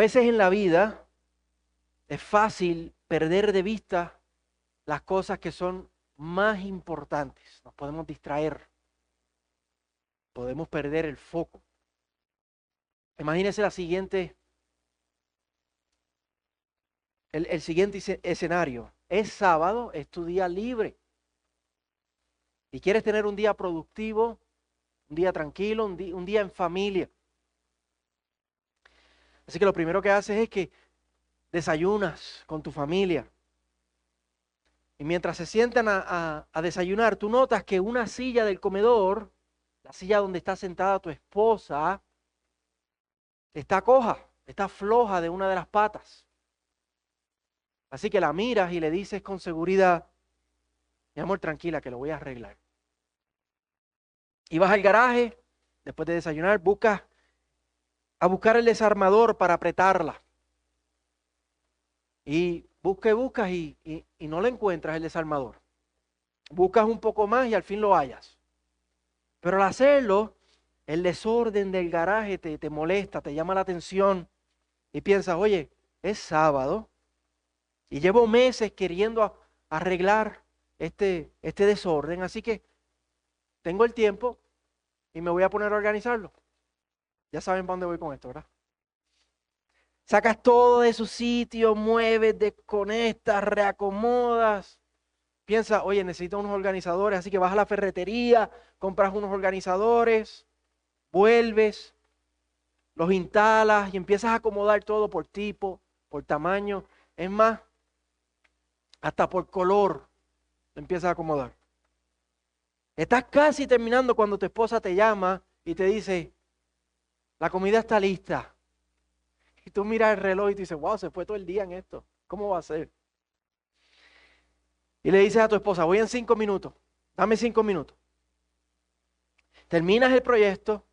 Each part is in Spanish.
veces en la vida es fácil perder de vista las cosas que son más importantes. Nos podemos distraer, podemos perder el foco. Imagínense el siguiente escenario. Es sábado, es tu día libre. Y quieres tener un día productivo, un día tranquilo, un día en familia. Así que lo primero que haces es que desayunas con tu familia. Y mientras se sientan a desayunar, tú notas que una silla del comedor, la silla donde está sentada tu esposa, está coja, está floja de una de las patas. Así que la miras y le dices con seguridad, mi amor, tranquila, que lo voy a arreglar. Y vas al garaje, después de desayunar, buscas el desarmador para apretarla. Y buscas y no lo encuentras el desarmador. Buscas un poco más y al fin lo hallas. Pero al hacerlo, el desorden del garaje te molesta, te llama la atención y piensas, oye, es sábado y llevo meses queriendo arreglar este desorden, así que tengo el tiempo y me voy a poner a organizarlo. Ya saben para dónde voy con esto, ¿verdad? Sacas todo de su sitio, mueves, desconectas, reacomodas. Piensa, oye, necesito unos organizadores, así que vas a la ferretería, compras unos organizadores, vuelves, los instalas y empiezas a acomodar todo por tipo, por tamaño. Es más, hasta por color lo empiezas a acomodar. Estás casi terminando cuando tu esposa te llama y te dice, la comida está lista. Y tú miras el reloj y te dices, wow, se fue todo el día en esto. ¿Cómo va a ser? Y le dices a tu esposa, voy en 5 minutos, dame 5 minutos. Terminas el proyecto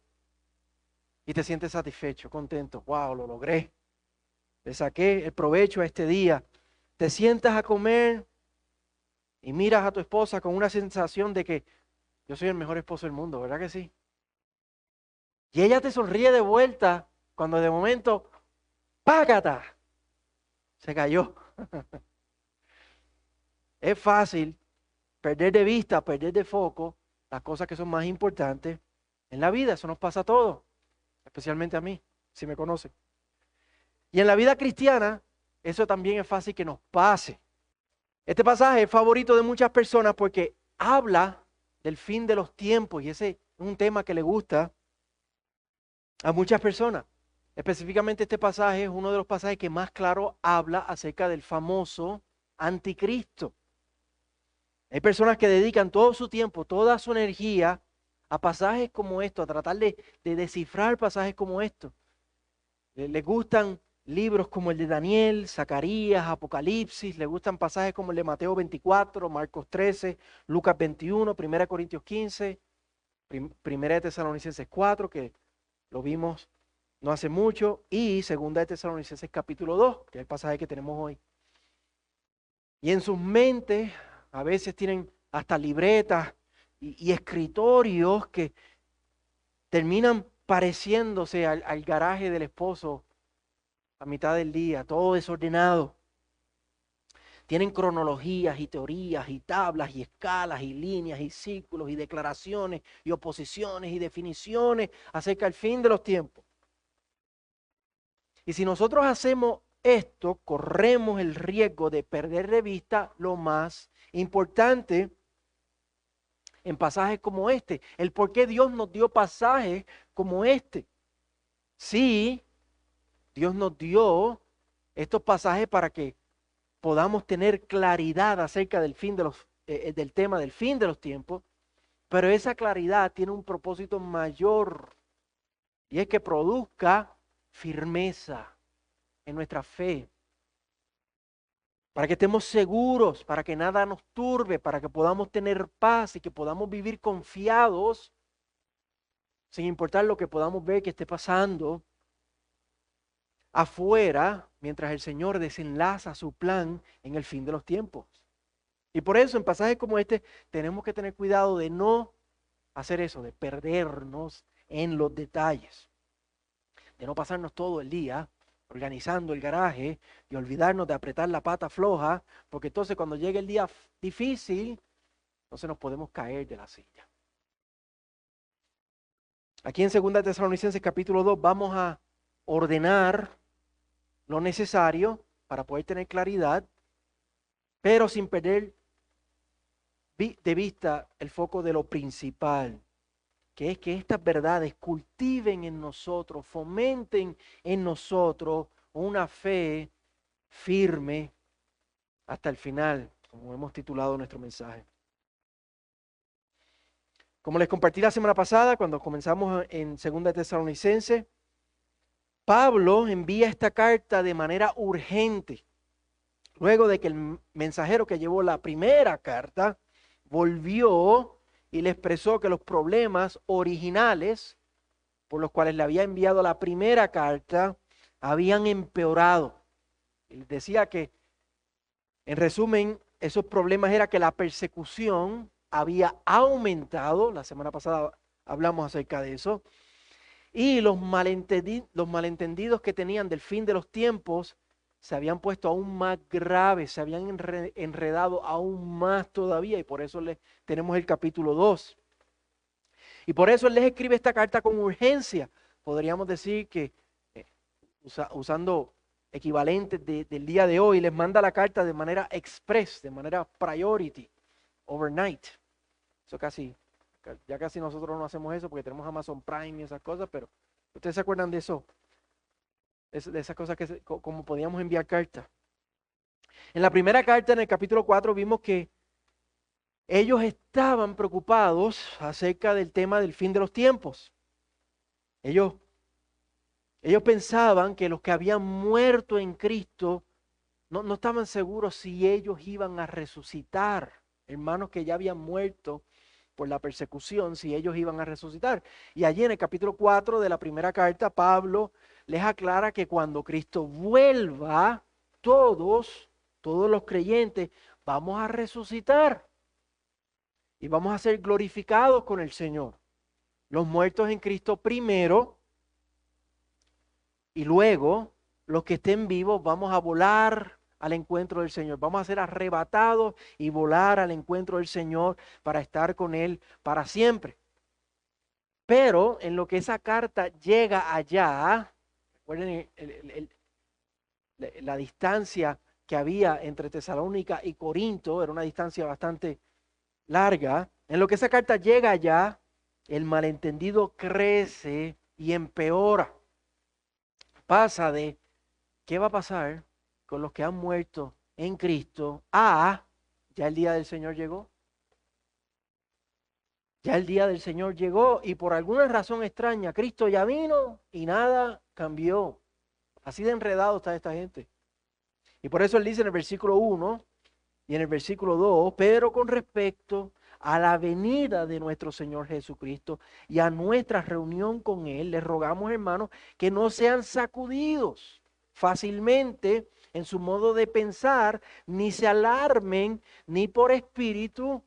y te sientes satisfecho, contento. Wow, lo logré. Le saqué el provecho a este día. Te sientas a comer y miras a tu esposa con una sensación de que yo soy el mejor esposo del mundo, ¿verdad que sí? Y ella te sonríe de vuelta cuando de momento, ¡págata! Se cayó. Es fácil perder de vista, perder de foco las cosas que son más importantes en la vida. Eso nos pasa a todos, especialmente a mí, si me conocen. Y en la vida cristiana, eso también es fácil que nos pase. Este pasaje es favorito de muchas personas porque habla del fin de los tiempos y ese es un tema que le gusta a muchas personas. Específicamente este pasaje es uno de los pasajes que más claro habla acerca del famoso anticristo. Hay personas que dedican todo su tiempo, toda su energía a pasajes como estos, a tratar de descifrar pasajes como estos. Les gustan libros como el de Daniel, Zacarías, Apocalipsis, les gustan pasajes como el de Mateo 24, Marcos 13, Lucas 21, 1 Corintios 15, 1 de Tesalonicenses 4, que lo vimos no hace mucho, y 2 de Tesalonicenses capítulo 2, que es el pasaje que tenemos hoy. Y en sus mentes a veces tienen hasta libretas y escritorios que terminan pareciéndose al garaje del esposo a mitad del día, todo desordenado. Tienen cronologías y teorías y tablas y escalas y líneas y círculos y declaraciones y oposiciones y definiciones acerca del fin de los tiempos. Y si nosotros hacemos esto, corremos el riesgo de perder de vista lo más importante en pasajes como este. El por qué Dios nos dio pasajes como este. Sí, Dios nos dio estos pasajes para que podamos tener claridad acerca del del tema del fin de los tiempos, pero esa claridad tiene un propósito mayor y es que produzca firmeza en nuestra fe, para que estemos seguros, para que nada nos turbe, para que podamos tener paz y que podamos vivir confiados sin importar lo que podamos ver que esté pasando afuera, mientras el Señor desenlaza su plan en el fin de los tiempos. Y por eso en pasajes como este tenemos que tener cuidado de no hacer eso, de perdernos en los detalles, de no pasarnos todo el día organizando el garaje y olvidarnos de apretar la pata floja, porque entonces cuando llegue el día difícil, entonces nos podemos caer de la silla. Aquí en 2 Tesalonicenses capítulo 2 vamos a ordenar lo necesario para poder tener claridad, pero sin perder de vista el foco de lo principal, que es que estas verdades cultiven en nosotros, fomenten en nosotros una fe firme hasta el final, como hemos titulado nuestro mensaje. Como les compartí la semana pasada, cuando comenzamos en 2 Tesalonicenses, Pablo envía esta carta de manera urgente, luego de que el mensajero que llevó la primera carta volvió y le expresó que los problemas originales por los cuales le había enviado la primera carta habían empeorado. Y les decía que, en resumen, esos problemas era que la persecución había aumentado. La semana pasada hablamos acerca de eso. Y los malentendidos que tenían del fin de los tiempos se habían puesto aún más graves, se habían enredado aún más todavía, y por eso tenemos el capítulo 2. Y por eso él les escribe esta carta con urgencia. Podríamos decir que, usando equivalentes del día de hoy, les manda la carta de manera express, de manera priority, overnight. Eso ya casi nosotros no hacemos eso porque tenemos Amazon Prime y esas cosas, pero ¿ustedes se acuerdan de eso? De esas cosas como podíamos enviar cartas. En la primera carta, en el capítulo 4, vimos que ellos estaban preocupados acerca del tema del fin de los tiempos. Ellos pensaban que los que habían muerto en Cristo no estaban seguros si ellos iban a resucitar. Hermanos que ya habían muerto por la persecución, si ellos iban a resucitar. Y allí en el capítulo 4 de la primera carta, Pablo les aclara que cuando Cristo vuelva, todos los creyentes, vamos a resucitar. Y vamos a ser glorificados con el Señor. Los muertos en Cristo primero, y luego los que estén vivos vamos a volar al encuentro del Señor. Vamos a ser arrebatados y volar al encuentro del Señor para estar con Él para siempre. Pero en lo que esa carta llega allá, recuerden la distancia que había entre Tesalónica y Corinto, era una distancia bastante larga. En lo que esa carta llega allá, el malentendido crece y empeora. Pasa de ¿qué va a pasar con los que han muerto en Cristo? Ya el día del Señor llegó. Ya el día del Señor llegó y por alguna razón extraña, Cristo ya vino y nada cambió. Así de enredado está esta gente. Y por eso él dice en el versículo 1 y en el versículo 2, pero con respecto a la venida de nuestro Señor Jesucristo y a nuestra reunión con Él, les rogamos, hermanos, que no sean sacudidos fácilmente en su modo de pensar, ni se alarmen, ni por espíritu.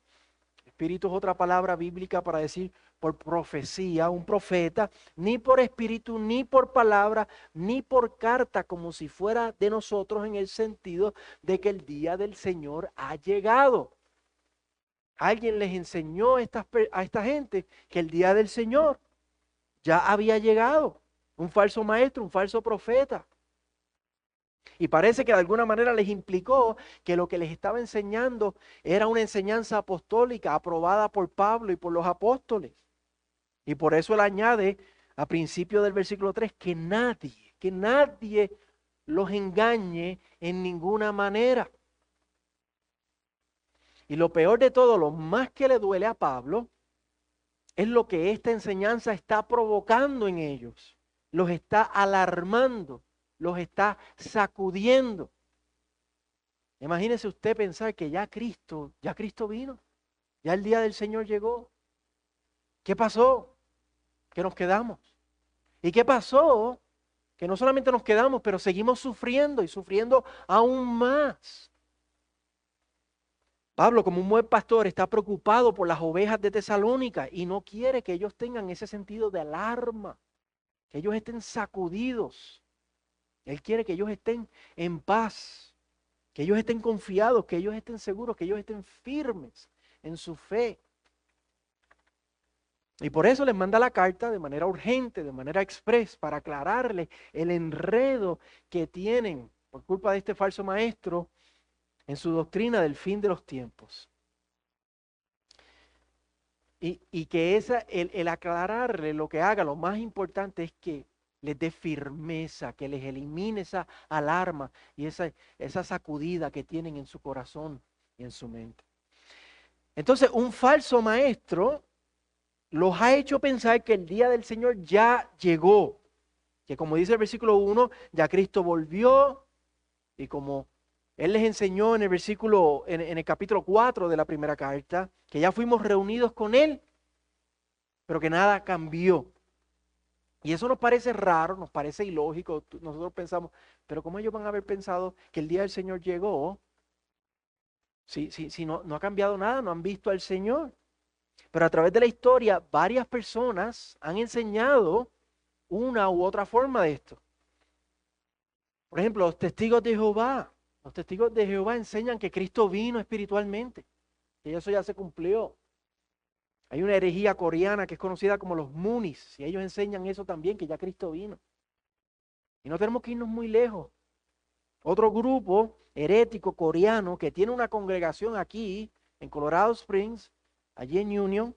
Espíritu es otra palabra bíblica para decir por profecía, un profeta, ni por espíritu, ni por palabra, ni por carta, como si fuera de nosotros en el sentido de que el día del Señor ha llegado. Alguien les enseñó a esta gente que el día del Señor ya había llegado. Un falso maestro, un falso profeta. Y parece que de alguna manera les implicó que lo que les estaba enseñando era una enseñanza apostólica aprobada por Pablo y por los apóstoles. Y por eso él añade a principio del versículo 3 que nadie los engañe en ninguna manera. Y lo peor de todo, lo más que le duele a Pablo, es lo que esta enseñanza está provocando en ellos. Los está alarmando, los está sacudiendo. Imagínese usted pensar que ya Cristo vino, ya el día del Señor llegó. ¿Qué pasó? Que nos quedamos. ¿Y qué pasó? Que no solamente nos quedamos, pero seguimos sufriendo y sufriendo aún más. Pablo, como un buen pastor, está preocupado por las ovejas de Tesalónica y no quiere que ellos tengan ese sentido de alarma, que ellos estén sacudidos. Él quiere que ellos estén en paz, que ellos estén confiados, que ellos estén seguros, que ellos estén firmes en su fe. Y por eso les manda la carta de manera urgente, de manera express, para aclararles el enredo que tienen por culpa de este falso maestro en su doctrina del fin de los tiempos. Y que el aclararle lo que haga, lo más importante es que les dé firmeza, que les elimine esa alarma y esa sacudida que tienen en su corazón y en su mente. Entonces, un falso maestro los ha hecho pensar que el día del Señor ya llegó, que como dice el versículo 1, ya Cristo volvió, y como Él les enseñó en el versículo, en el capítulo 4 de la primera carta, que ya fuimos reunidos con Él, pero que nada cambió. Y eso nos parece raro, nos parece ilógico. Nosotros pensamos, pero ¿cómo ellos van a haber pensado que el día del Señor llegó? Si no ha cambiado nada, no han visto al Señor. Pero a través de la historia, varias personas han enseñado una u otra forma de esto. Por ejemplo, los testigos de Jehová. Los testigos de Jehová enseñan que Cristo vino espiritualmente, que eso ya se cumplió. Hay una herejía coreana que es conocida como los Munis, y ellos enseñan eso también, que ya Cristo vino. Y no tenemos que irnos muy lejos. Otro grupo herético coreano que tiene una congregación aquí en Colorado Springs, allí en Union,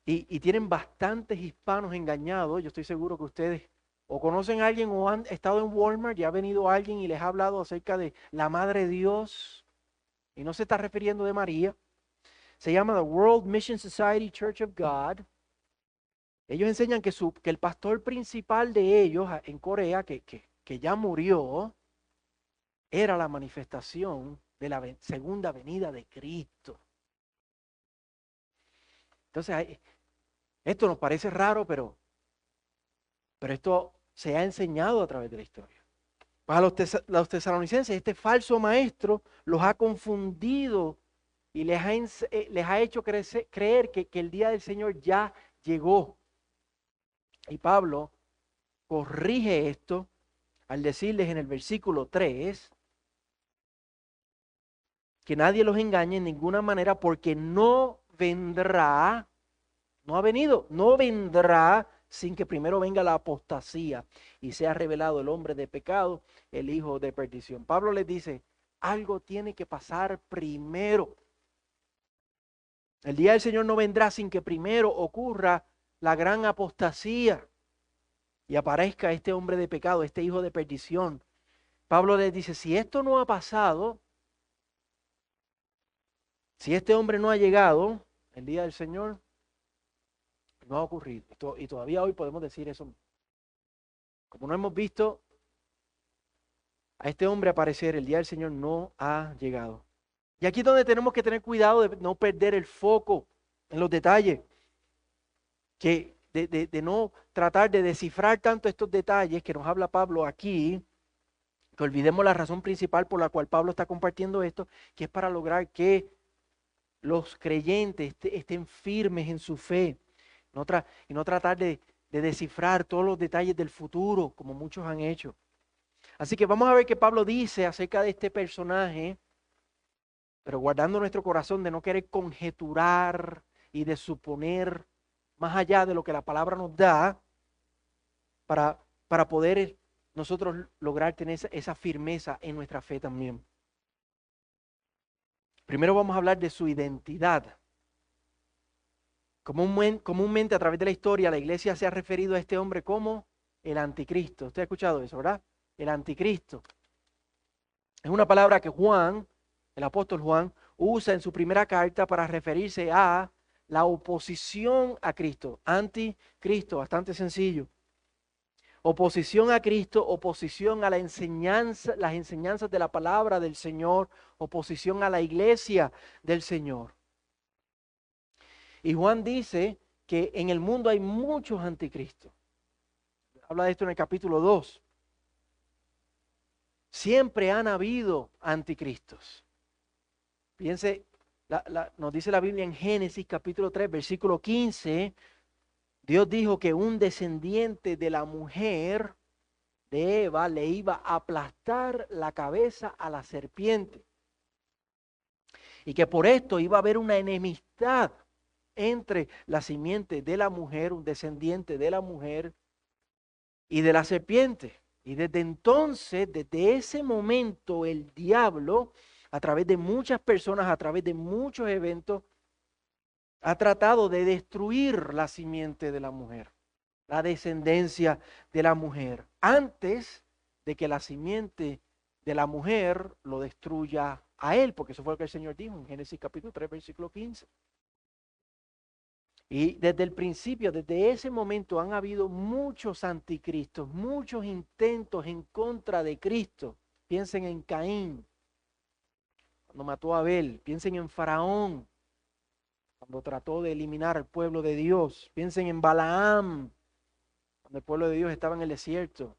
y tienen bastantes hispanos engañados. Yo estoy seguro que ustedes o conocen a alguien o han estado en Walmart y ha venido alguien y les ha hablado acerca de la Madre de Dios, y no se está refiriendo de María. Se llama The World Mission Society Church of God. Ellos enseñan que el pastor principal de ellos en Corea, que ya murió, era la manifestación de la segunda venida de Cristo. Entonces, esto nos parece raro, pero esto se ha enseñado a través de la historia. Para los tesalonicenses, este falso maestro los ha confundido y les ha hecho creer que el día del Señor ya llegó. Y Pablo corrige esto al decirles en el versículo 3 que nadie los engañe en ninguna manera, porque no vendrá, no ha venido, no vendrá sin que primero venga la apostasía y sea revelado el hombre de pecado, el hijo de perdición. Pablo les dice, algo tiene que pasar primero. El día del Señor no vendrá sin que primero ocurra la gran apostasía y aparezca este hombre de pecado, este hijo de perdición. Pablo les dice, si esto no ha pasado, si este hombre no ha llegado, el día del Señor no ha ocurrido. Y todavía hoy podemos decir eso. Como no hemos visto a este hombre aparecer, el día del Señor no ha llegado. Y aquí es donde tenemos que tener cuidado de no perder el foco en los detalles, de no tratar de descifrar tanto estos detalles que nos habla Pablo aquí, que olvidemos la razón principal por la cual Pablo está compartiendo esto, que es para lograr que los creyentes estén firmes en su fe, y no tratar de descifrar todos los detalles del futuro, como muchos han hecho. Así que vamos a ver qué Pablo dice acerca de este personaje, pero guardando nuestro corazón de no querer conjeturar y de suponer más allá de lo que la palabra nos da, para poder nosotros lograr tener esa firmeza en nuestra fe también. Primero vamos a hablar de su identidad. Comúnmente a través de la historia la iglesia se ha referido a este hombre como el anticristo. Usted ha escuchado eso, ¿verdad? El anticristo. Es una palabra que Juan, el apóstol Juan, usa en su primera carta para referirse a la oposición a Cristo. Anticristo, bastante sencillo. Oposición a Cristo, oposición a la enseñanza, las enseñanzas de la palabra del Señor, oposición a la iglesia del Señor. Y Juan dice que en el mundo hay muchos anticristos. Habla de esto en el capítulo 2. Siempre han habido anticristos. Fíjense, nos dice la Biblia en Génesis capítulo 3, versículo 15. Dios dijo que un descendiente de la mujer de Eva le iba a aplastar la cabeza a la serpiente. Y que por esto iba a haber una enemistad entre la simiente de la mujer, un descendiente de la mujer y de la serpiente. Y desde entonces, desde ese momento, el diablo, a través de muchas personas, a través de muchos eventos, ha tratado de destruir la simiente de la mujer, la descendencia de la mujer, antes de que la simiente de la mujer lo destruya a él, porque eso fue lo que el Señor dijo en Génesis capítulo 3, versículo 15. Y desde el principio, desde ese momento, han habido muchos anticristos, muchos intentos en contra de Cristo. Piensen en Caín, cuando mató a Abel. Piensen en Faraón, cuando trató de eliminar al pueblo de Dios. Piensen en Balaam, cuando el pueblo de Dios estaba en el desierto.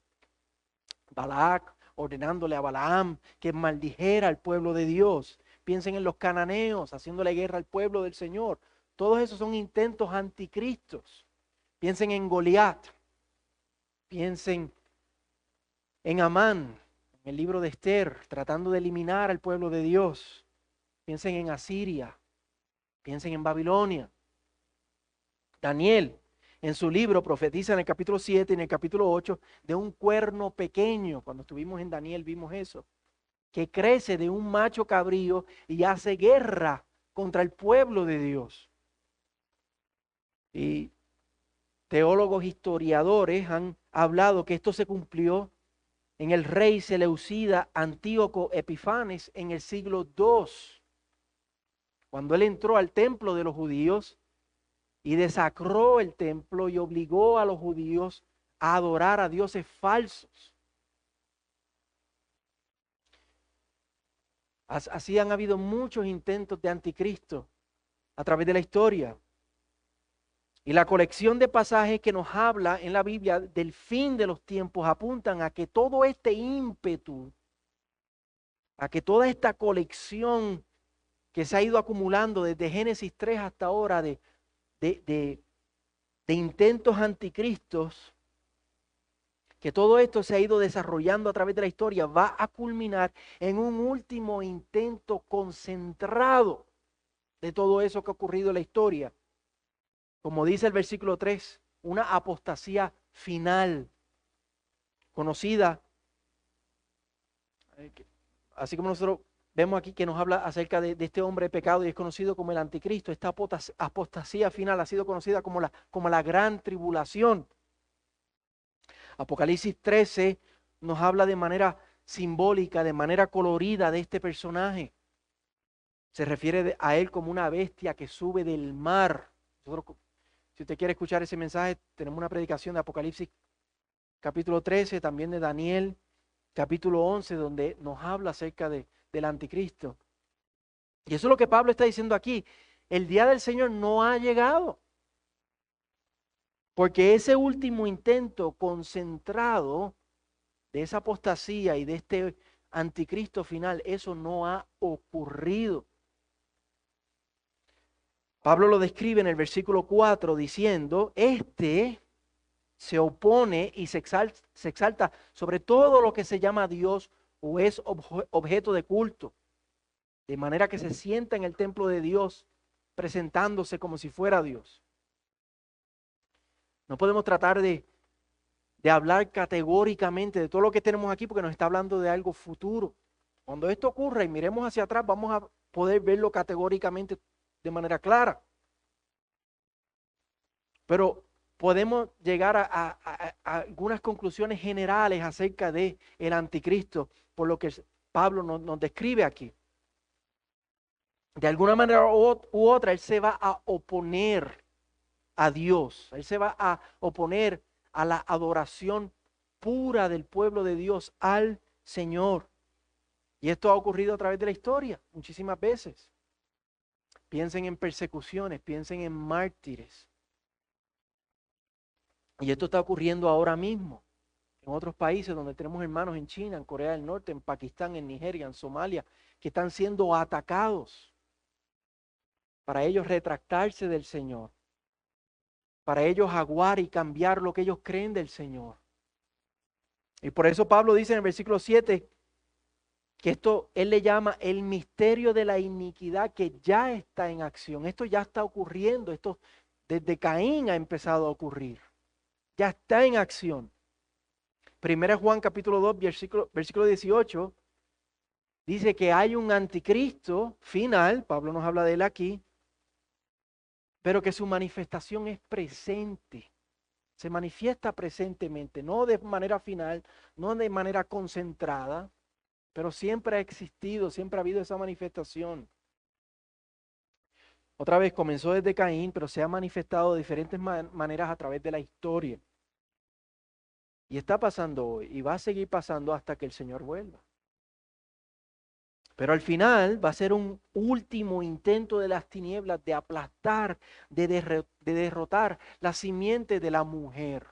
Balac ordenándole a Balaam que maldijera al pueblo de Dios. Piensen en los cananeos, haciéndole guerra al pueblo del Señor. Todos esos son intentos anticristos. Piensen en Goliat. Piensen en Amán, en el libro de Esther, tratando de eliminar al pueblo de Dios. Piensen en Asiria. Piensen en Babilonia. Daniel, en su libro, profetiza en el capítulo 7 y en el capítulo 8 de un cuerno pequeño. Cuando estuvimos en Daniel vimos eso. Que crece de un macho cabrío y hace guerra contra el pueblo de Dios. Y teólogos historiadores han hablado que esto se cumplió en el rey seleucida Antíoco Epifanes en el siglo II, cuando él entró al templo de los judíos y desacró el templo y obligó a los judíos a adorar a dioses falsos. Así han habido muchos intentos de anticristo a través de la historia. Y la colección de pasajes que nos habla en la Biblia del fin de los tiempos apuntan a que todo este ímpetu, a que toda esta colección que se ha ido acumulando desde Génesis 3 hasta ahora de intentos anticristos, que todo esto se ha ido desarrollando a través de la historia, va a culminar en un último intento concentrado de todo eso que ha ocurrido en la historia. Como dice el versículo 3, una apostasía final, conocida, así como nosotros vemos aquí que nos habla acerca de este hombre de pecado y es conocido como el anticristo. Esta apostasía final ha sido conocida como la gran tribulación. Apocalipsis 13 nos habla de manera simbólica, de manera colorida de este personaje. Se refiere a él como una bestia que sube del mar. Nosotros, si usted quiere escuchar ese mensaje, tenemos una predicación de Apocalipsis capítulo 13, también de Daniel capítulo 11, donde nos habla acerca del anticristo. Y eso es lo que Pablo está diciendo aquí. El día del Señor no ha llegado. Porque ese último intento concentrado de esa apostasía y de este anticristo final, eso no ha ocurrido. Pablo lo describe en el versículo 4 diciendo, este se opone y se exalta sobre todo lo que se llama Dios o es objeto de culto, de manera que se sienta en el templo de Dios presentándose como si fuera Dios. No podemos tratar de hablar categóricamente de todo lo que tenemos aquí porque nos está hablando de algo futuro. Cuando esto ocurra y miremos hacia atrás, vamos a poder verlo categóricamente de manera clara. Pero podemos llegar a algunas conclusiones generales acerca de el anticristo, por lo que Pablo nos describe aquí. De alguna manera u otra, él se va a oponer a Dios. Él se va a oponer a la adoración pura del pueblo de Dios al Señor. Y esto ha ocurrido a través de la historia muchísimas veces. Piensen en persecuciones, piensen en mártires. Y esto está ocurriendo ahora mismo en otros países donde tenemos hermanos en China, en Corea del Norte, en Pakistán, en Nigeria, en Somalia, que están siendo atacados para ellos retractarse del Señor, para ellos aguar y cambiar lo que ellos creen del Señor. Y por eso Pablo dice en el versículo 7 que esto él le llama el misterio de la iniquidad que ya está en acción. Esto ya está ocurriendo, esto desde Caín ha empezado a ocurrir. Ya está en acción. Primera Juan capítulo 2, versículo 18, dice que hay un anticristo final, Pablo nos habla de él aquí, pero que su manifestación es presente. Se manifiesta presentemente, no de manera final, no de manera concentrada, pero siempre ha existido, siempre ha habido esa manifestación. Otra vez comenzó desde Caín, pero se ha manifestado de diferentes maneras a través de la historia. Y está pasando hoy y va a seguir pasando hasta que el Señor vuelva. Pero al final va a ser un último intento de las tinieblas de aplastar, de derrotar la simiente de la mujer,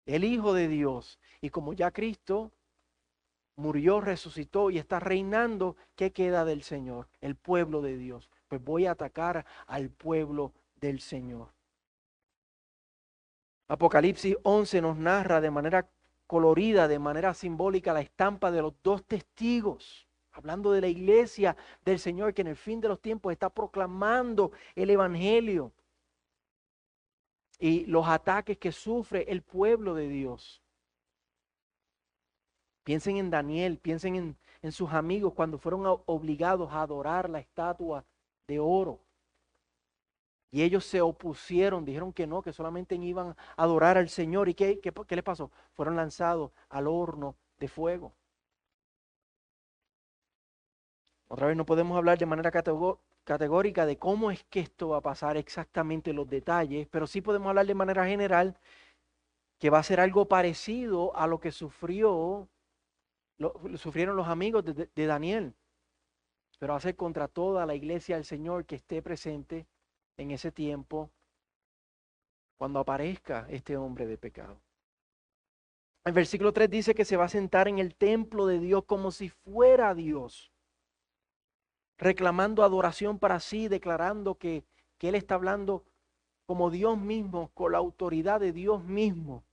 el Hijo de Dios. Y como ya Cristo murió, resucitó y está reinando, ¿qué queda del Señor? El pueblo de Dios. Pues voy a atacar al pueblo del Señor. Apocalipsis 11 nos narra de manera colorida, de manera simbólica, la estampa de los dos testigos, hablando de la iglesia del Señor que en el fin de los tiempos está proclamando el Evangelio y los ataques que sufre el pueblo de Dios. Piensen en Daniel, piensen en sus amigos cuando fueron obligados a adorar la estatua de oro. Y ellos se opusieron, dijeron que no, que solamente iban a adorar al Señor. ¿Y qué les pasó? Fueron lanzados al horno de fuego. Otra vez no podemos hablar de manera categórica de cómo es que esto va a pasar exactamente los detalles, pero sí podemos hablar de manera general que va a ser algo parecido a lo que sufrieron los amigos de Daniel. Pero va a ser contra toda la iglesia del Señor que esté presente en ese tiempo cuando aparezca este hombre de pecado. El versículo 3 dice que se va a sentar en el templo de Dios como si fuera Dios, reclamando adoración para sí, declarando que Él está hablando como Dios mismo, con la autoridad de Dios mismo.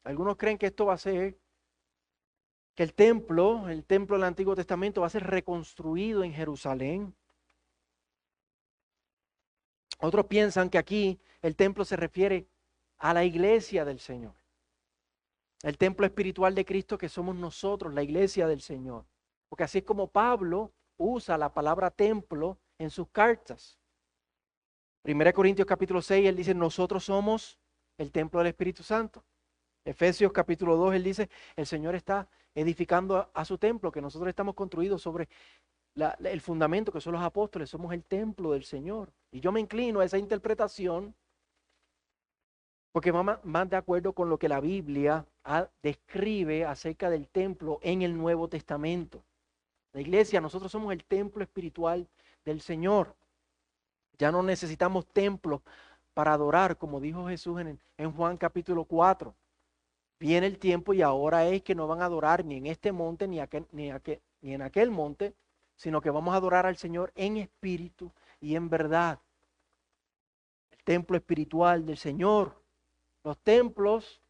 Algunos creen que esto va a ser, que el templo del Antiguo Testamento va a ser reconstruido en Jerusalén. Otros piensan que aquí el templo se refiere a la iglesia del Señor. El templo espiritual de Cristo que somos nosotros, la iglesia del Señor. Porque así es como Pablo usa la palabra templo en sus cartas. 1 Corintios capítulo 6, él dice, nosotros somos el templo del Espíritu Santo. Efesios capítulo 2, él dice, el Señor está edificando a su templo, que nosotros estamos construidos sobre el fundamento que son los apóstoles, somos el templo del Señor. Y yo me inclino a esa interpretación porque va más de acuerdo con lo que la Biblia describe acerca del templo en el Nuevo Testamento. La iglesia, nosotros somos el templo espiritual del Señor. Ya no necesitamos templos para adorar, como dijo Jesús en Juan capítulo 4. Viene el tiempo y ahora es que no van a adorar ni en este monte ni en aquel monte, sino que vamos a adorar al Señor en espíritu y en verdad. El templo espiritual del Señor. Los templos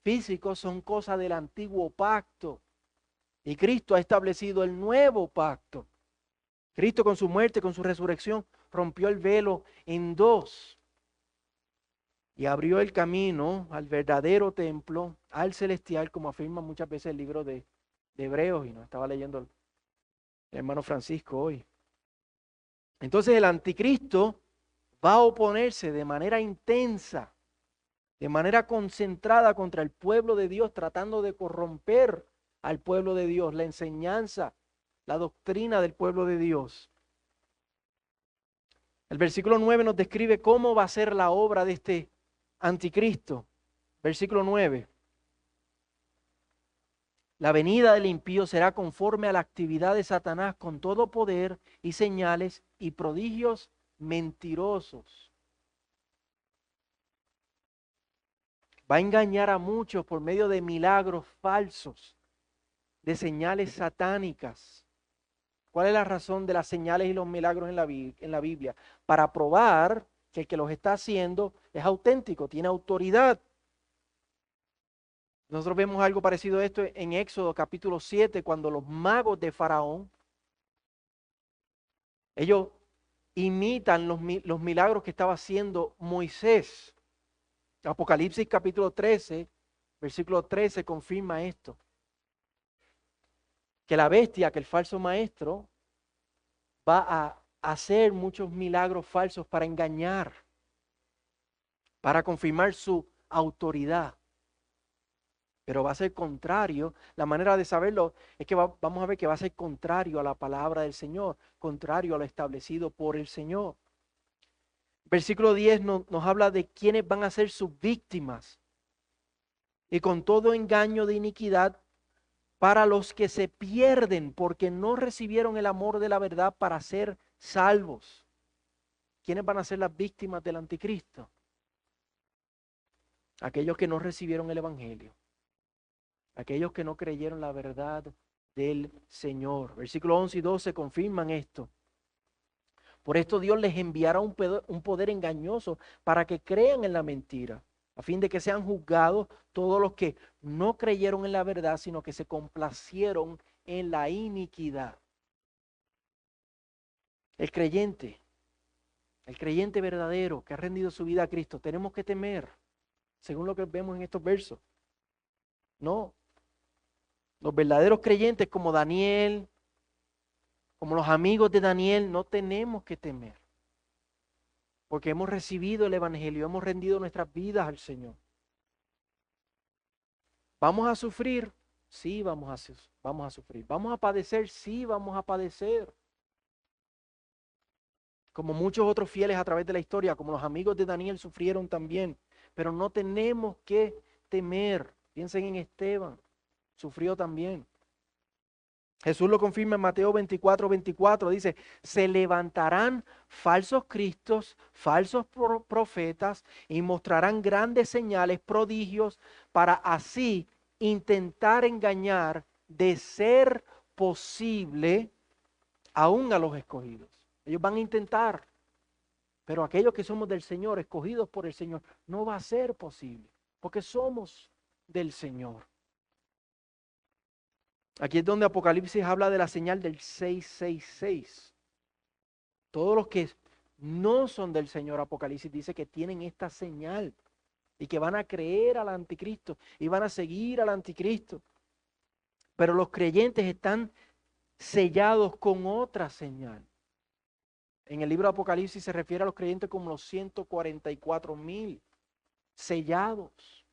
físicos son cosas del antiguo pacto. Y Cristo ha establecido el nuevo pacto. Cristo con su muerte, con su resurrección, rompió el velo en dos. Y abrió el camino al verdadero templo, al celestial, como afirma muchas veces el libro de Hebreos. Y nos estaba leyendo el hermano Francisco hoy. Entonces el anticristo va a oponerse de manera intensa, de manera concentrada contra el pueblo de Dios, tratando de corromper al pueblo de Dios, la enseñanza, la doctrina del pueblo de Dios. El versículo 9 nos describe cómo va a ser la obra de este anticristo. Versículo 9. La venida del impío será conforme a la actividad de Satanás con todo poder y señales y prodigios mentirosos. Va a engañar a muchos por medio de milagros falsos, de señales satánicas. ¿Cuál es la razón de las señales y los milagros en la Biblia? Para probar que el que los está haciendo es auténtico, tiene autoridad. Nosotros vemos algo parecido a esto en Éxodo capítulo 7, cuando los magos de Faraón, ellos imitan los milagros que estaba haciendo Moisés. Apocalipsis capítulo 13, versículo 13 confirma esto. Que la bestia, que el falso maestro, va a hacer muchos milagros falsos para engañar, para confirmar su autoridad. Pero va a ser contrario, la manera de saberlo es que vamos a ver que va a ser contrario a la palabra del Señor, contrario a lo establecido por el Señor. Versículo 10 nos habla de quiénes van a ser sus víctimas. Y con todo engaño de iniquidad para los que se pierden porque no recibieron el amor de la verdad para ser salvos. ¿Quiénes van a ser las víctimas del anticristo? Aquellos que no recibieron el evangelio. Aquellos que no creyeron la verdad del Señor. Versículos 11 y 12 confirman esto. Por esto Dios les enviará un poder engañoso para que crean en la mentira, a fin de que sean juzgados todos los que no creyeron en la verdad, sino que se complacieron en la iniquidad. El creyente verdadero que ha rendido su vida a Cristo, tenemos que temer, según lo que vemos en estos versos. No. Los verdaderos creyentes como Daniel, como los amigos de Daniel, no tenemos que temer. Porque hemos recibido el evangelio, hemos rendido nuestras vidas al Señor. ¿Vamos a sufrir? Sí, vamos a sufrir. ¿Vamos a padecer? Sí, vamos a padecer. Como muchos otros fieles a través de la historia, como los amigos de Daniel sufrieron también. Pero no tenemos que temer. Piensen en Esteban, sufrió también. Jesús lo confirma en Mateo 24:24, dice, se levantarán falsos cristos, falsos profetas y mostrarán grandes señales, prodigios, para así intentar engañar, de ser posible, aún a los escogidos. Ellos van a intentar, pero aquellos que somos del Señor, escogidos por el Señor, no va a ser posible, porque somos del Señor. Aquí es donde Apocalipsis habla de la señal del 666. Todos los que no son del Señor, Apocalipsis dice que tienen esta señal y que van a creer al anticristo y van a seguir al anticristo. Pero los creyentes están sellados con otra señal. En el libro de Apocalipsis se refiere a los creyentes como los 144,000 sellados.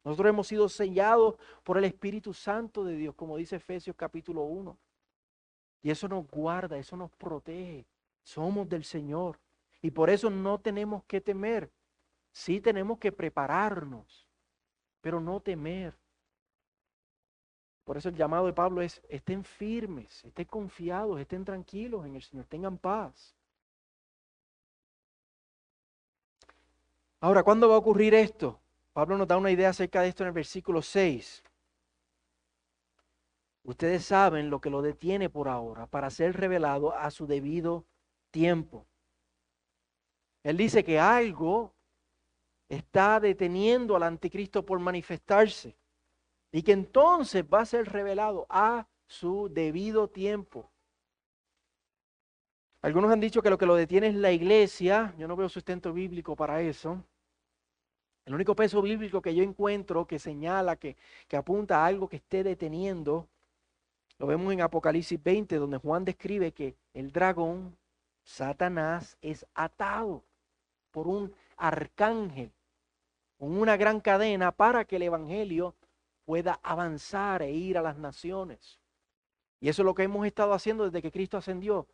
Nosotros hemos sido sellados por el Espíritu Santo de Dios, como dice Efesios capítulo 1. Y eso nos guarda, eso nos protege. Somos del Señor. Y por eso no tenemos que temer. Sí tenemos que prepararnos, pero no temer. Por eso el llamado de Pablo es, estén firmes, estén confiados, estén tranquilos en el Señor, tengan paz. Ahora, ¿cuándo va a ocurrir esto? Pablo nos da una idea acerca de esto en el versículo 6. Ustedes saben lo que lo detiene por ahora para ser revelado a su debido tiempo. Él dice que algo está deteniendo al anticristo por manifestarse y que entonces va a ser revelado a su debido tiempo. Algunos han dicho que lo que lo detiene es la iglesia. Yo no veo sustento bíblico para eso. El único peso bíblico que yo encuentro que señala, que apunta a algo que esté deteniendo, lo vemos en Apocalipsis 20, donde Juan describe que el dragón, Satanás, es atado por un arcángel con una gran cadena para que el evangelio pueda avanzar e ir a las naciones. Y eso es lo que hemos estado haciendo desde que Cristo ascendió,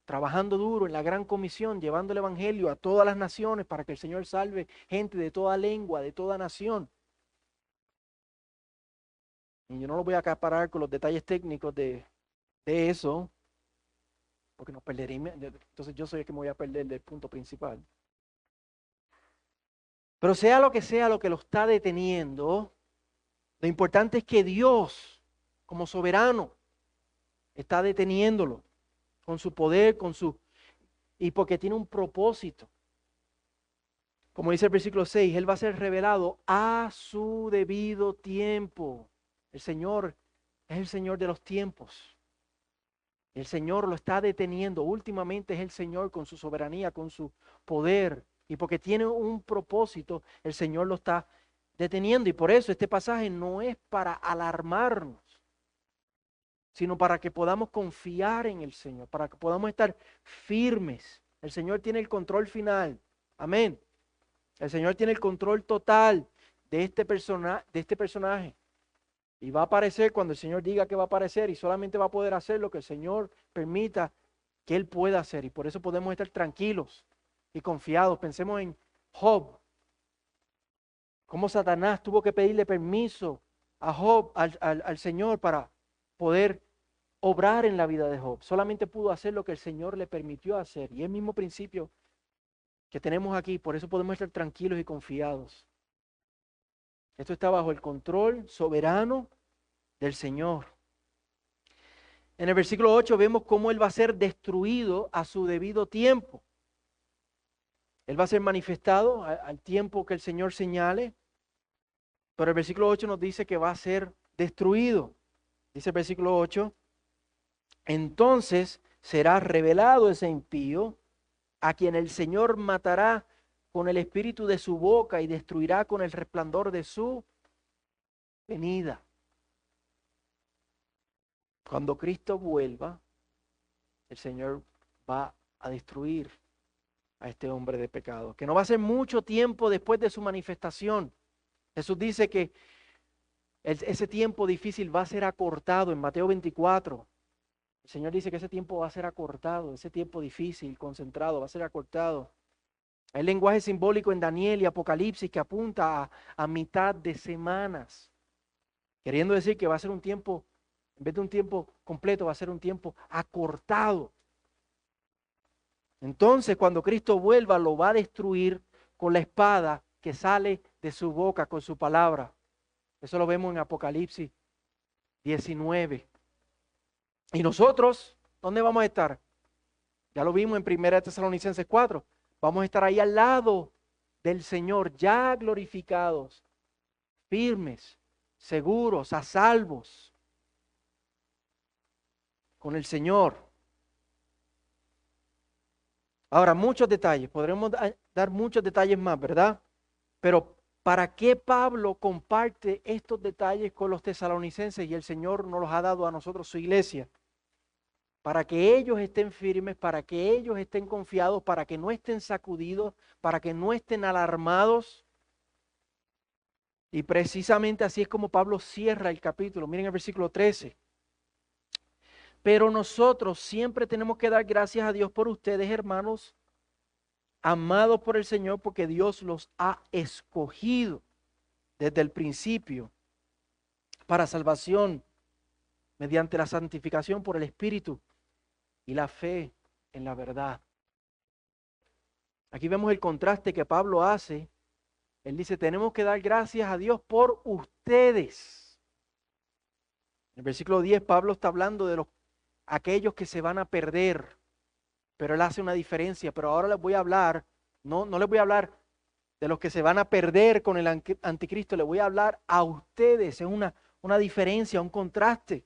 trabajando duro en la gran comisión, llevando el evangelio a todas las naciones para que el Señor salve gente de toda lengua, de toda nación. Y yo no lo voy a acaparar con los detalles técnicos de eso, porque nos perderíamos. Entonces yo soy el que me voy a perder del punto principal. Pero sea lo que lo está deteniendo, lo importante es que Dios, como soberano, está deteniéndolo con su poder, y porque tiene un propósito. Como dice el versículo 6, Él va a ser revelado a su debido tiempo. El Señor es el Señor de los tiempos. El Señor lo está deteniendo. Últimamente es el Señor con su soberanía, con su poder. Y porque tiene un propósito, el Señor lo está deteniendo. Y por eso este pasaje no es para alarmarnos, sino para que podamos confiar en el Señor, para que podamos estar firmes. El Señor tiene el control final. Amén. El Señor tiene el control total de este personaje. Y va a aparecer cuando el Señor diga que va a aparecer, y solamente va a poder hacer lo que el Señor permita que Él pueda hacer. Y por eso podemos estar tranquilos y confiados. Pensemos en Job. Cómo Satanás tuvo que pedirle permiso a Job, al Señor, para poder obrar en la vida de Job. Solamente pudo hacer lo que el Señor le permitió hacer. Y el mismo principio que tenemos aquí. Por eso podemos estar tranquilos y confiados. Esto está bajo el control soberano del Señor. En el versículo 8 vemos cómo Él va a ser destruido a su debido tiempo. Él va a ser manifestado al tiempo que el Señor señale, pero el versículo 8 nos dice que va a ser destruido. Dice el versículo 8, entonces será revelado ese impío, a quien el Señor matará con el espíritu de su boca y destruirá con el resplandor de su venida. Cuando Cristo vuelva, el Señor va a destruir a este hombre de pecado, que no va a ser mucho tiempo después de su manifestación. Jesús dice que ese tiempo difícil va a ser acortado en Mateo 24. El Señor dice que ese tiempo va a ser acortado, ese tiempo difícil, concentrado, va a ser acortado. Hay lenguaje simbólico en Daniel y Apocalipsis que apunta a mitad de semanas, queriendo decir que va a ser un tiempo, en vez de un tiempo completo, va a ser un tiempo acortado. Entonces, cuando Cristo vuelva, lo va a destruir con la espada que sale de su boca, con su palabra. Eso lo vemos en Apocalipsis 19. ¿Y nosotros dónde vamos a estar? Ya lo vimos en 1 Tesalonicenses 4. Vamos a estar ahí al lado del Señor, ya glorificados, firmes, seguros, a salvos con el Señor. Ahora, muchos detalles, podremos dar muchos detalles más, ¿verdad? Pero ¿para qué Pablo comparte estos detalles con los tesalonicenses y el Señor nos los ha dado a nosotros, su iglesia? Para que ellos estén firmes, para que ellos estén confiados, para que no estén sacudidos, para que no estén alarmados. Y precisamente así es como Pablo cierra el capítulo. Miren el versículo 13. Pero nosotros siempre tenemos que dar gracias a Dios por ustedes, hermanos, amados por el Señor, porque Dios los ha escogido desde el principio para salvación mediante la santificación por el Espíritu y la fe en la verdad. Aquí vemos el contraste que Pablo hace. Él dice, tenemos que dar gracias a Dios por ustedes. En el versículo 10, Pablo está hablando de aquellos que se van a perder, pero él hace una diferencia. Pero ahora les voy a hablar, no les voy a hablar de los que se van a perder con el anticristo, les voy a hablar a ustedes. Es una diferencia, un contraste.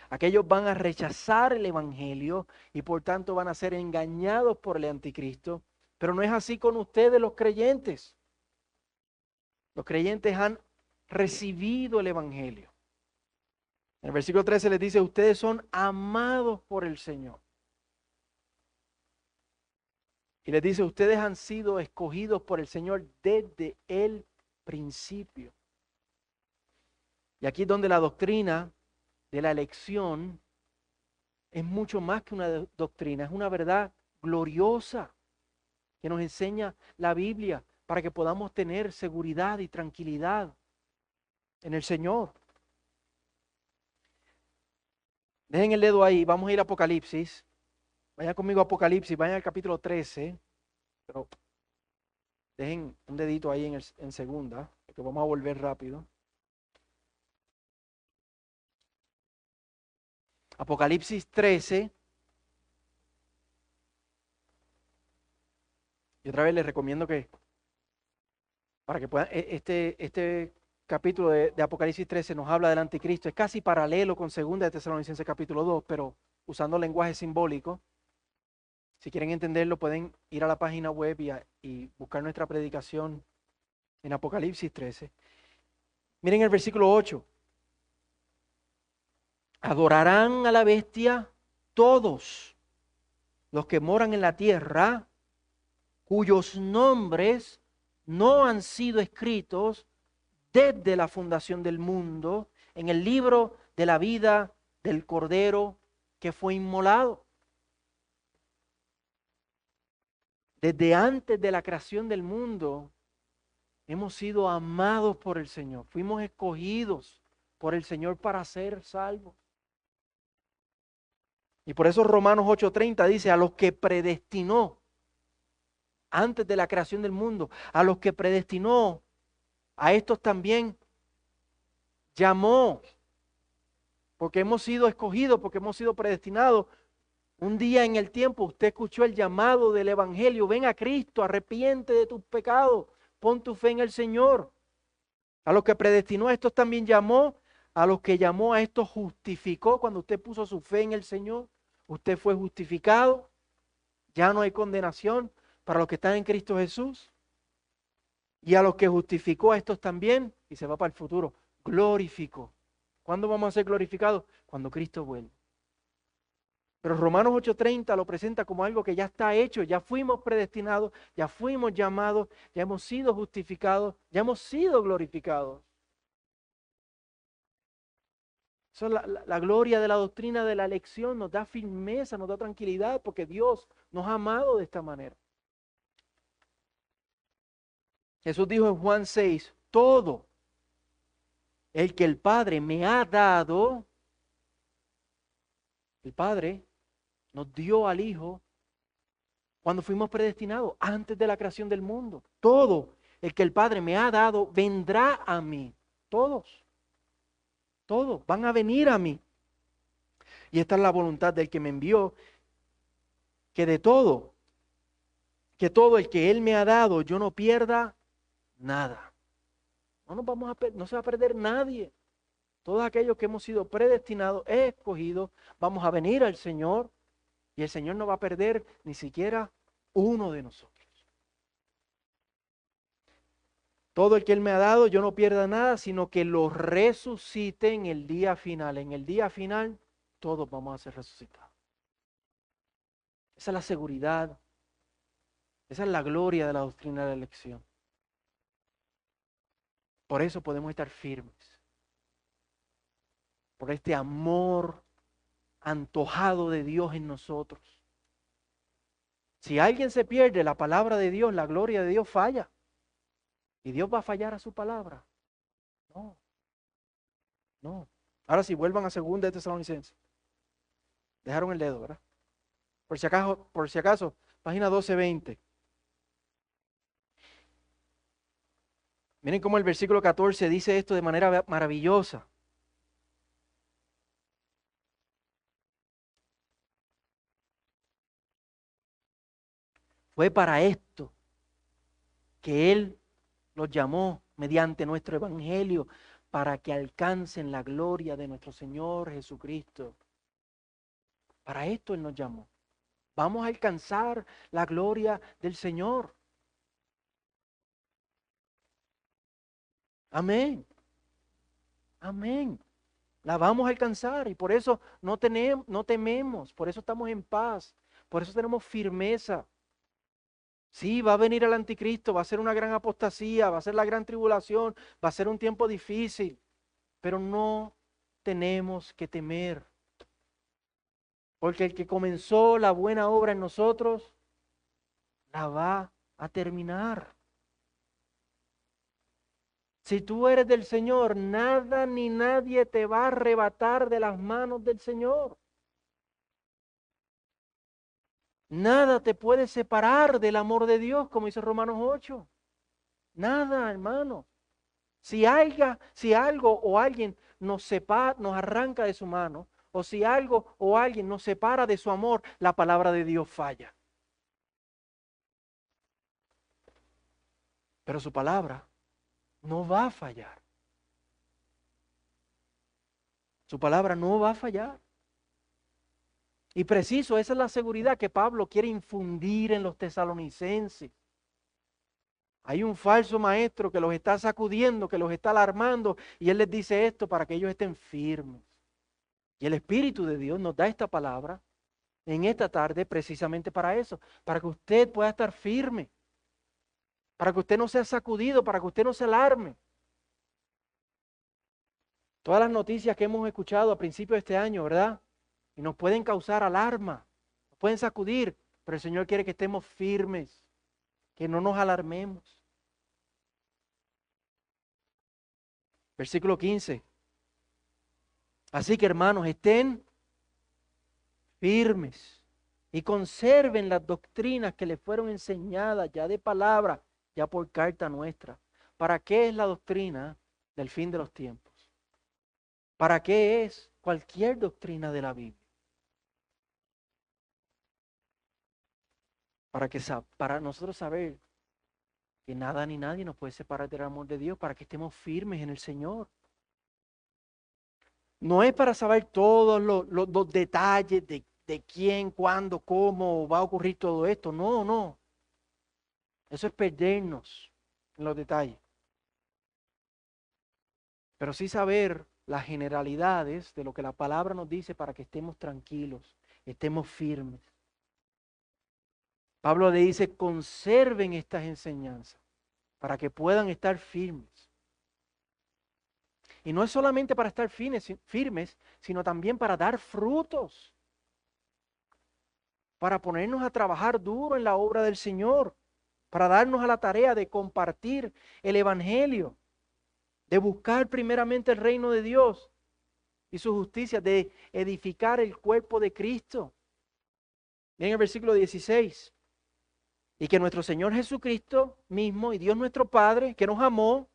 Aquellos van a rechazar el evangelio y por tanto van a ser engañados por el anticristo. Pero no es así con ustedes, los creyentes. Los creyentes han recibido el evangelio. En el versículo 13 les dice, ustedes son amados por el Señor. Y les dice, ustedes han sido escogidos por el Señor desde el principio. Y aquí es donde la doctrina de la elección es mucho más que una doctrina, es una verdad gloriosa que nos enseña la Biblia para que podamos tener seguridad y tranquilidad en el Señor. Dejen el dedo ahí, vamos a ir a Apocalipsis. Vayan conmigo a Apocalipsis, vayan al capítulo 13, pero dejen un dedito ahí en segunda, porque vamos a volver rápido. Apocalipsis 13. Y otra vez les recomiendo que, para que puedan, este capítulo de Apocalipsis 13 nos habla del anticristo. Es casi paralelo con 2 de Tesalonicenses capítulo 2, pero usando lenguaje simbólico. Si quieren entenderlo, pueden ir a la página web y buscar nuestra predicación en Apocalipsis 13. Miren el versículo 8. Adorarán a la bestia todos los que moran en la tierra, cuyos nombres no han sido escritos desde la fundación del mundo en el libro de la vida del Cordero que fue inmolado. Desde antes de la creación del mundo, hemos sido amados por el Señor. Fuimos escogidos por el Señor para ser salvos. Y por eso Romanos 8:30 dice, a los que predestinó antes de la creación del mundo, a los que predestinó, a estos también llamó, porque hemos sido escogidos, porque hemos sido predestinados. Un día en el tiempo usted escuchó el llamado del Evangelio, ven a Cristo, arrepiente de tus pecados, pon tu fe en el Señor. A los que predestinó a estos también llamó, a los que llamó a estos justificó. Cuando usted puso su fe en el Señor, usted fue justificado, ya no hay condenación para los que están en Cristo Jesús. Y a los que justificó a estos también, y se va para el futuro, glorificó. ¿Cuándo vamos a ser glorificados? Cuando Cristo vuelva. Pero Romanos 8:30 lo presenta como algo que ya está hecho, ya fuimos predestinados, ya fuimos llamados, ya hemos sido justificados, ya hemos sido glorificados. Eso es la gloria de la doctrina de la elección, nos da firmeza, nos da tranquilidad, porque Dios nos ha amado de esta manera. Jesús dijo en Juan 6, todo el que el Padre me ha dado, el Padre nos dio al Hijo cuando fuimos predestinados, antes de la creación del mundo. Todo el que el Padre me ha dado vendrá a mí. Todos van a venir a mí. Y esta es la voluntad del que me envió, que todo el que Él me ha dado, yo no pierda nada. No se va a perder nadie. Todos aquellos que hemos sido predestinados, escogidos, vamos a venir al Señor y el Señor no va a perder ni siquiera uno de nosotros. Todo el que Él me ha dado, yo no pierda nada, sino que lo resucite en el día final. En el día final, todos vamos a ser resucitados. Esa es la seguridad. Esa es la gloria de la doctrina de la elección. Por eso podemos estar firmes. Por este amor antojado de Dios en nosotros. Si alguien se pierde la palabra de Dios, la gloria de Dios falla. ¿Y Dios va a fallar a su palabra? No. Ahora sí, vuelvan a 2 de Tesalonicenses. Dejaron el dedo, ¿verdad? Por si acaso, página 12:20. Miren cómo el versículo 14 dice esto de manera maravillosa. Fue para esto que Él los llamó mediante nuestro evangelio para que alcancen la gloria de nuestro Señor Jesucristo. Para esto Él nos llamó. Vamos a alcanzar la gloria del Señor. Amén. Amén. La vamos a alcanzar y por eso no tememos, por eso estamos en paz, por eso tenemos firmeza. Sí, va a venir el anticristo, va a ser una gran apostasía, va a ser la gran tribulación, va a ser un tiempo difícil, pero no tenemos que temer. Porque el que comenzó la buena obra en nosotros, la va a terminar. Si tú eres del Señor, nada ni nadie te va a arrebatar de las manos del Señor. Nada te puede separar del amor de Dios, como dice Romanos 8. Nada, hermano. Si algo o alguien nos arranca de su mano, o si algo o alguien nos separa de su amor, la palabra de Dios falla. Pero su palabra no va a fallar. Su palabra no va a fallar. Y preciso, esa es la seguridad que Pablo quiere infundir en los tesalonicenses. Hay un falso maestro que los está sacudiendo, que los está alarmando, y él les dice esto para que ellos estén firmes. Y el Espíritu de Dios nos da esta palabra en esta tarde precisamente para eso, para que usted pueda estar firme, para que usted no sea sacudido, para que usted no se alarme. Todas las noticias que hemos escuchado a principios de este año, ¿verdad? Y nos pueden causar alarma, nos pueden sacudir, pero el Señor quiere que estemos firmes, que no nos alarmemos. Versículo 15. Así que hermanos, estén firmes y conserven las doctrinas que les fueron enseñadas ya de palabra, ya por carta nuestra. ¿Para qué es la doctrina del fin de los tiempos? ¿Para qué es cualquier doctrina de la Biblia? Para nosotros saber que nada ni nadie nos puede separar del amor de Dios, para que estemos firmes en el Señor. No es para saber todos los detalles de quién, cuándo, cómo va a ocurrir todo esto. No, no. Eso es perdernos en los detalles. Pero sí saber las generalidades de lo que la palabra nos dice para que estemos tranquilos, estemos firmes. Pablo le dice, conserven estas enseñanzas para que puedan estar firmes. Y no es solamente para estar firmes, sino también para dar frutos, para ponernos a trabajar duro en la obra del Señor, para darnos a la tarea de compartir el Evangelio, de buscar primeramente el reino de Dios y su justicia, de edificar el cuerpo de Cristo. Miren el versículo 16. Y que nuestro Señor Jesucristo mismo y Dios nuestro Padre, que nos amó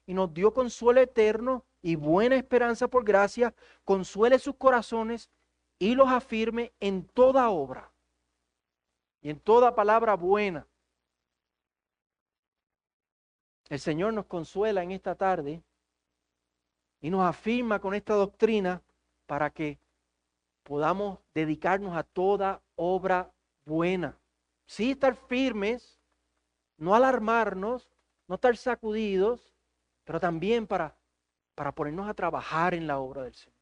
y nos dio consuelo eterno y buena esperanza por gracia, consuele sus corazones y los afirme en toda obra y en toda palabra buena. El Señor nos consuela en esta tarde y nos afirma con esta doctrina para que podamos dedicarnos a toda obra buena. Sí, estar firmes, no alarmarnos, no estar sacudidos, pero también para ponernos a trabajar en la obra del Señor.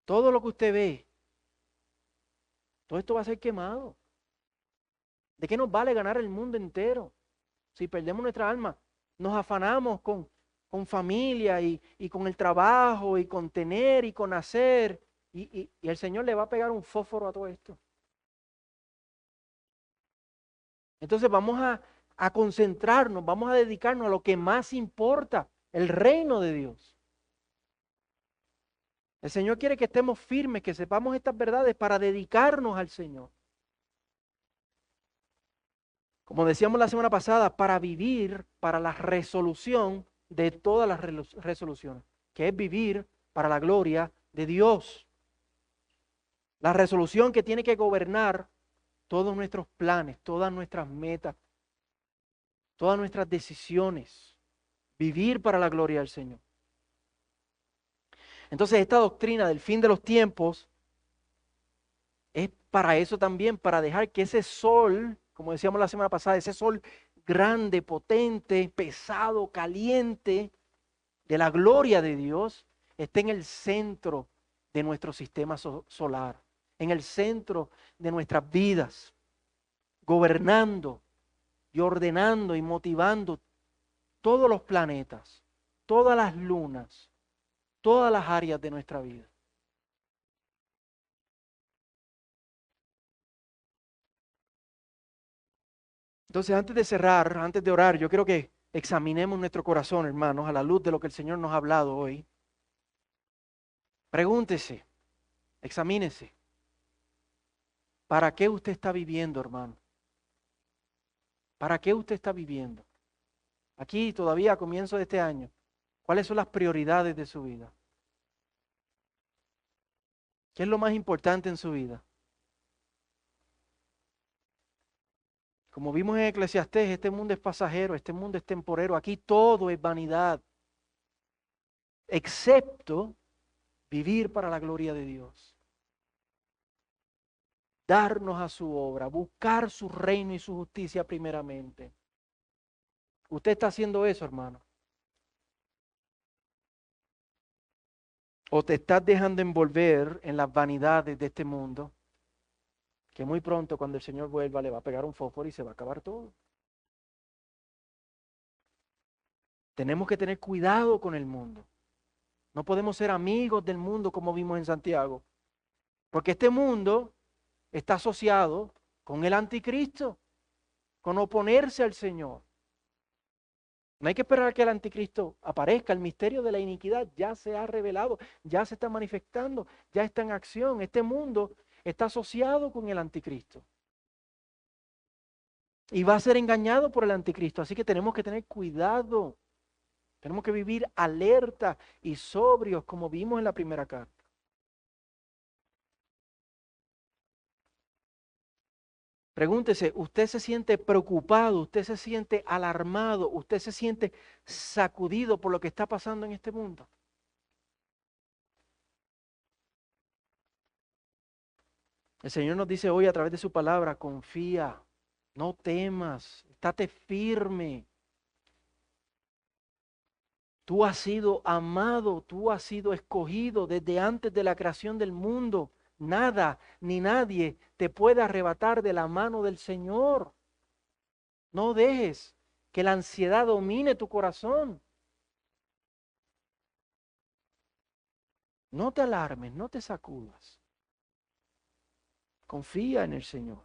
Todo lo que usted ve, todo esto va a ser quemado. ¿De qué nos vale ganar el mundo entero si perdemos nuestra alma? Nos afanamos con familia y con el trabajo y con tener y con hacer. Y el Señor le va a pegar un fósforo a todo esto. Entonces vamos a concentrarnos, vamos a dedicarnos a lo que más importa, el reino de Dios. El Señor quiere que estemos firmes, que sepamos estas verdades para dedicarnos al Señor. Como decíamos la semana pasada, para vivir para la resolución de todas las resoluciones, que es vivir para la gloria de Dios. La resolución que tiene que gobernar todos nuestros planes, todas nuestras metas, todas nuestras decisiones. Vivir para la gloria del Señor. Entonces esta doctrina del fin de los tiempos es para eso también, para dejar que ese sol, como decíamos la semana pasada, ese sol grande, potente, pesado, caliente, de la gloria de Dios, esté en el centro de nuestro sistema solar, en el centro de nuestras vidas, gobernando y ordenando y motivando todos los planetas, todas las lunas, todas las áreas de nuestra vida. Entonces, antes de cerrar, antes de orar, yo quiero que examinemos nuestro corazón, hermanos, a la luz de lo que el Señor nos ha hablado hoy. Pregúntese, examínese. ¿Para qué usted está viviendo, hermano? ¿Para qué usted está viviendo? Aquí, todavía a comienzo de este año, ¿cuáles son las prioridades de su vida? ¿Qué es lo más importante en su vida? Como vimos en Eclesiastés, este mundo es pasajero, este mundo es temporero, aquí todo es vanidad, excepto vivir para la gloria de Dios, darnos a su obra, buscar su reino y su justicia primeramente. ¿Usted está haciendo eso, hermano? ¿O te estás dejando envolver en las vanidades de este mundo? Que muy pronto, cuando el Señor vuelva, le va a pegar un fósforo y se va a acabar todo. Tenemos que tener cuidado con el mundo. No podemos ser amigos del mundo como vimos en Santiago. Porque este mundo está asociado con el anticristo, con oponerse al Señor. No hay que esperar a que el anticristo aparezca. El misterio de la iniquidad ya se ha revelado, ya se está manifestando, ya está en acción. Este mundo está asociado con el anticristo. Y va a ser engañado por el anticristo. Así que tenemos que tener cuidado. Tenemos que vivir alerta y sobrios, como vimos en la primera carta. Pregúntese, ¿usted se siente preocupado? ¿Usted se siente alarmado? ¿Usted se siente sacudido por lo que está pasando en este mundo? El Señor nos dice hoy a través de su palabra, confía, no temas, estate firme. Tú has sido amado, tú has sido escogido desde antes de la creación del mundo. Nada ni nadie te puede arrebatar de la mano del Señor. No dejes que la ansiedad domine tu corazón. No te alarmes, no te sacudas. Confía en el Señor.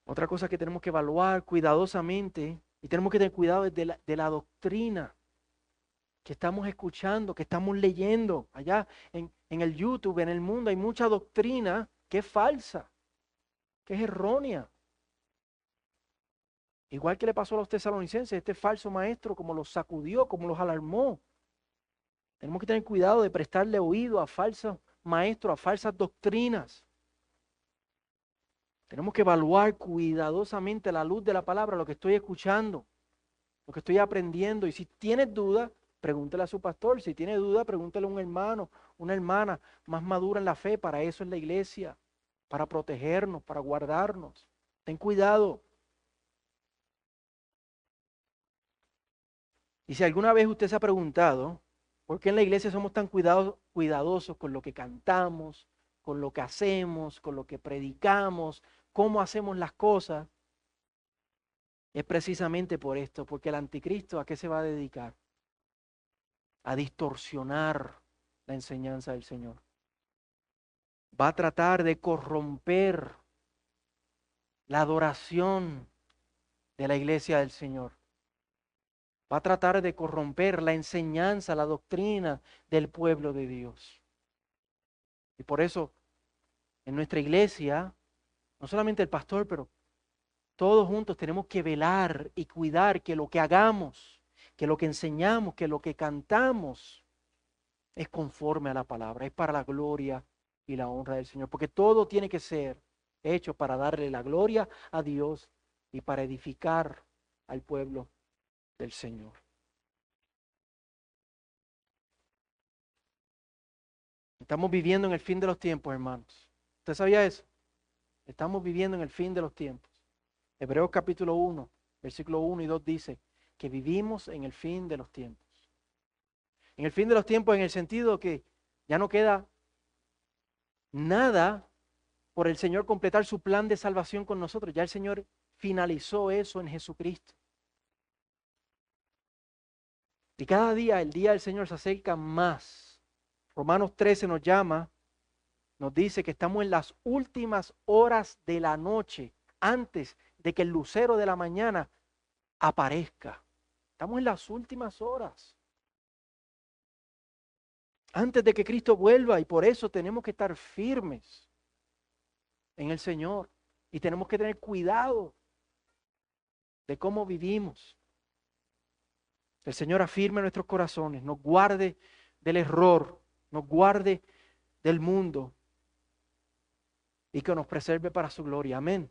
Otra cosa que tenemos que evaluar cuidadosamente y tenemos que tener cuidado es de la doctrina que estamos escuchando, que estamos leyendo. Allá en el YouTube, en el mundo, hay mucha doctrina que es falsa, que es errónea. Igual que le pasó a los tesalonicenses, este falso maestro, como los sacudió, como los alarmó. Tenemos que tener cuidado de prestarle oído a falsos maestros, a falsas doctrinas. Tenemos que evaluar cuidadosamente a la luz de la palabra lo que estoy escuchando, lo que estoy aprendiendo. Y si tienes duda, pregúntale a su pastor. Si tiene duda, pregúntale a un hermano, una hermana más madura en la fe. Para eso es la iglesia, para protegernos, para guardarnos. Ten cuidado. Y si alguna vez usted se ha preguntado, ¿por qué en la iglesia somos tan cuidadosos con lo que cantamos, con lo que hacemos, con lo que predicamos, cómo hacemos las cosas? Es precisamente por esto, porque el anticristo, ¿a qué se va a dedicar? A distorsionar la enseñanza del Señor. Va a tratar de corromper la adoración de la iglesia del Señor. Va a tratar de corromper la enseñanza, la doctrina del pueblo de Dios. Y por eso, en nuestra iglesia, no solamente el pastor, pero todos juntos tenemos que velar y cuidar que lo que hagamos, que lo que enseñamos, que lo que cantamos es conforme a la palabra, es para la gloria y la honra del Señor. Porque todo tiene que ser hecho para darle la gloria a Dios y para edificar al pueblo del Señor. Estamos viviendo en el fin de los tiempos, hermanos. ¿Usted sabía eso? Estamos viviendo en el fin de los tiempos. Hebreos capítulo 1, versículo 1 y 2 dice que vivimos en el fin de los tiempos. En el fin de los tiempos en el sentido que ya no queda nada por el Señor completar su plan de salvación con nosotros. Ya el Señor finalizó eso en Jesucristo. Y cada día el día del Señor se acerca más. Romanos 13 nos llama, nos dice que estamos en las últimas horas de la noche, antes de que el lucero de la mañana aparezca. Estamos en las últimas horas, antes de que Cristo vuelva, y por eso tenemos que estar firmes en el Señor y tenemos que tener cuidado de cómo vivimos. El Señor afirme nuestros corazones, nos guarde del error, nos guarde del mundo y que nos preserve para su gloria. Amén.